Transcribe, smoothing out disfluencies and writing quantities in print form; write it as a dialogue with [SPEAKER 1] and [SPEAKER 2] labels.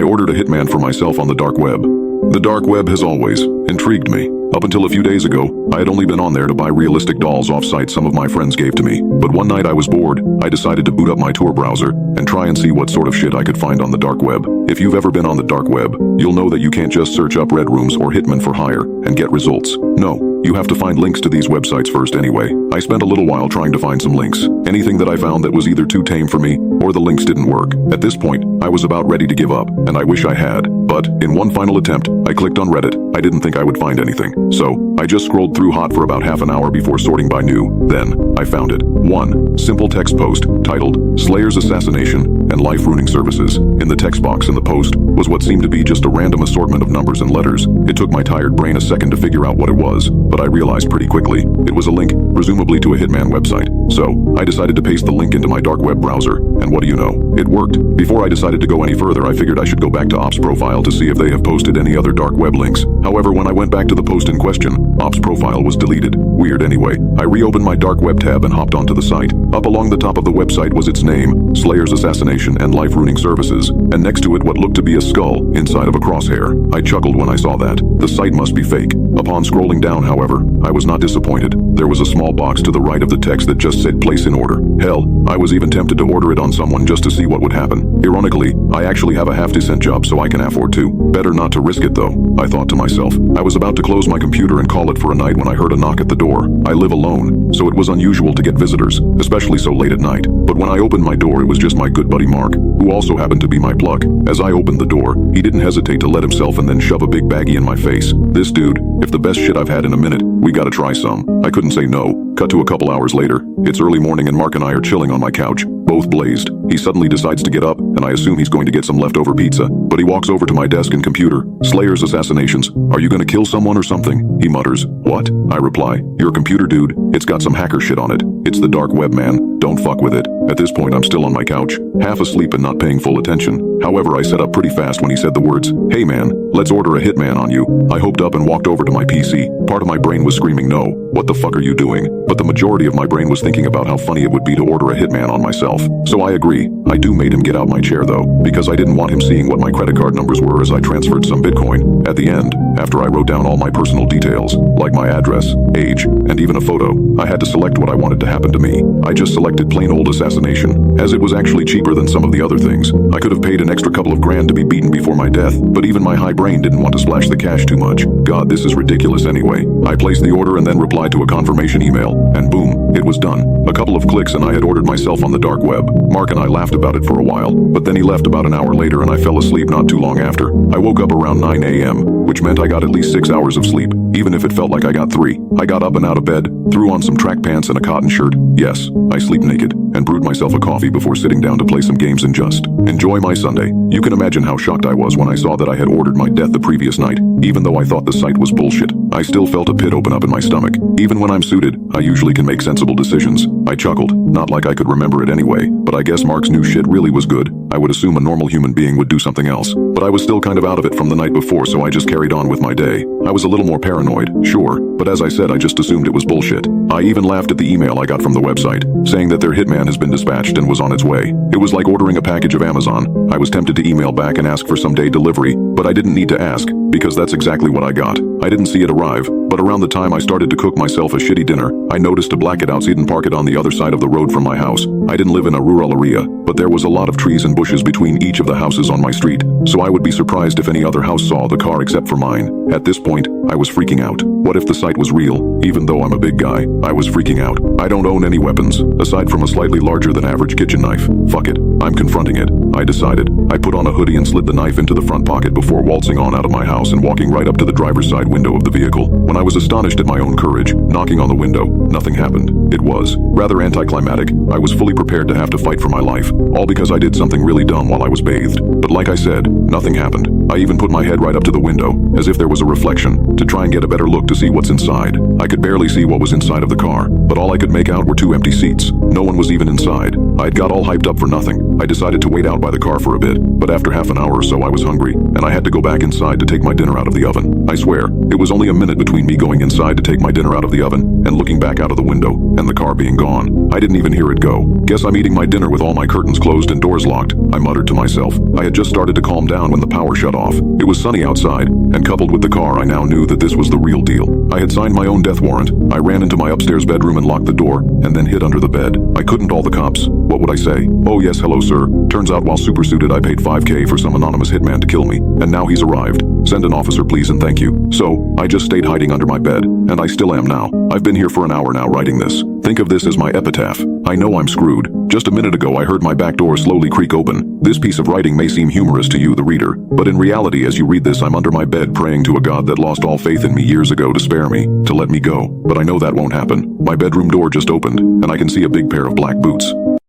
[SPEAKER 1] I ordered a hitman for myself on the dark web. The dark web has always intrigued me. Up until a few days ago, I had only been on there to buy realistic dolls off-site some of my friends gave to me. But one night I was bored, I decided to boot up my Tor browser and try and see what sort of shit I could find on the dark web. If you've ever been on the dark web, you'll know that you can't just search up red rooms or hitman for hire and get results. No, you have to find links to these websites first anyway. I spent a little while trying to find some links. Anything that I found that was either too tame for me or the links didn't work. At this point, I was about ready to give up, and I wish I had. But in one final attempt, I clicked on Reddit. I didn't think I would find anything. So, I just scrolled through hot for about half an hour before sorting by new. Then, I found it. One simple text post titled, Slayer's Assassination and Life-Ruining Services. In the text box in the post was what seemed to be just a random assortment of numbers and letters. It took my tired brain a second to figure out what it was, but I realized pretty quickly it was a link, presumably to a hitman website. So, I decided to paste the link into my dark web browser, and what do you know? It worked. Before I decided to go any further, I figured I should go back to Ops Profile to see if they have posted any other dark web links. However, when I went back to the post in question, Ops Profile was deleted. Weird anyway. I reopened my dark web tab and hopped onto the site. Up along the top of the website was its name, Slayer's Assassination and Life-Ruining Services, and next to it what looked to be a skull inside of a crosshair. I chuckled when I saw that. The site must be fake. Upon scrolling down, however, I was not disappointed. There was a small box to the right of the text that just said place in order. Hell, I was even tempted to order it on someone just to see what would happen. Ironically, I actually have a half-decent job so I can afford to. Better not to risk it though, I thought to myself. I was about to close my computer and call it for a night when I heard a knock at the door. I live alone, so it was unusual to get visitors, especially so late at night. But when I opened my door, it was just my good buddy Mark, who also happened to be my plug. As I opened the door, he didn't hesitate to let himself and then shove a big baggie in my face. This dude, if the best shit I've had in a minute, we gotta try some. I couldn't say no. Cut to a couple hours later. It's early morning and Mark and I are chilling on my couch, both blazed. He suddenly decides to get up, and I assume he's going to get some leftover pizza, but he walks over to my desk and computer. Slayer's Assassinations. Are you gonna kill someone or something? He mutters. What? I reply. Your computer, dude. It's got some hacker shit on it. It's the dark web, man. Don't fuck with it. At this point, I'm still on my couch, half asleep and not paying full attention. However, I sat up pretty fast when he said the words, hey man, let's order a hitman on you. I hoped up and walked over to my PC. Part of my brain was screaming no, what the fuck are you doing? But the majority of my brain was thinking about how funny it would be to order a hitman on myself. So I agree. I made him get out my chair though, because I didn't want him seeing what my credit card numbers were as I transferred some Bitcoin. At the end, after I wrote down all my personal details, like my address, age, and even a photo, I had to select what I wanted to happen to me. I just selected plain old assassination, as it was actually cheaper than some of the other things. I could have paid an extra couple of grand to be beaten before my death, but even my high brain didn't want to splash the cash too much. God, this is ridiculous anyway. I placed the order and then replied to a confirmation email, and boom, it was done. A couple of clicks and I had ordered myself on the dark web. Mark and I laughed about it for a while, but then he left about an hour later and I fell asleep not too long after. I woke up around 9 a.m., which meant I got at least 6 hours of sleep, even if it felt like I got 3. I got up and out of bed, threw on some track pants and a cotton shirt. Yes, I sleep naked, and brewed myself a coffee before sitting down to play some games and just enjoy my Sunday. You can imagine how shocked I was when I saw that I had ordered my death the previous night. Even though I thought the site was bullshit, I still felt a pit open up in my stomach. Even when I'm suited, I usually can make sensible decisions. I chuckled, not like I could remember it anyway, but I guess Mark's new shit really was good. I would assume a normal human being would do something else. But I was still kind of out of it from the night before, so I just carried on with my day. I was a little more paranoid, sure, but as I said, I just assumed it was bullshit. I even laughed at the email I got from the website, saying that their hitman has been dispatched and was on its way. It was like ordering a package of Amazon. I was tempted to email back and ask for some day delivery, but I didn't need to ask, because that's exactly what I got. I didn't see it arrive, but around the time I started to cook myself a shitty dinner, I noticed a black it outside and park it on the other side of the road from my house. I didn't live in a rural area, but there was a lot of trees and bushes between each of the houses on my street, so I would be surprised if any other house saw the car except for mine. At this point, I was freaking out. What if the site was real? Even though I'm a big guy, I was freaking out. I don't own any weapons, aside from a slightly larger than average kitchen knife. Fuck it, I'm confronting it, I decided. I put on a hoodie and slid the knife into the front pocket before waltzing on out of my house and walking right up to the driver's side window of the vehicle. When I was astonished at my own courage, knocking on the window, nothing happened. It was rather anticlimactic. I was fully prepared to have to fight for my life, all because I did something really dumb while I was bathed. But like I said, nothing happened. I even put my head right up to the window, as if there was a reflection, to try and get a better look to see what's inside. I could barely see what was inside of the car, but all I could make out were 2 empty seats. No one was even inside. I'd got all hyped up for nothing. I decided to wait out by the car for a bit, but after half an hour or so I was hungry, and I had to go back inside to take my dinner out of the oven. I swear, it was only a minute between me me going inside to take my dinner out of the oven and looking back out of the window and the car being gone. I didn't even hear it go. Guess I'm eating my dinner with all my curtains closed and doors locked, I muttered to myself. I had just started to calm down when the power shut off. It was sunny outside, and coupled with the car, I now knew that this was the real deal. I had signed my own death warrant. I ran into my upstairs bedroom and locked the door, and then hid under the bed. I couldn't call the cops. What would I say? Oh yes, hello sir. Turns out while supersuited I paid $5,000 for some anonymous hitman to kill me, and now he's arrived. Send an officer please and thank you. So, I just stayed hiding under my bed, and I still am now. I've been here for an hour now writing this. Think of this as my epitaph. I know I'm screwed. Just a minute ago I heard my back door slowly creak open. This piece of writing may seem humorous to you, the reader, but in reality as you read this I'm under my bed praying to a God that lost all faith in me years ago to spare me, to let me go. But I know that won't happen. My bedroom door just opened, and I can see a big pair of black boots.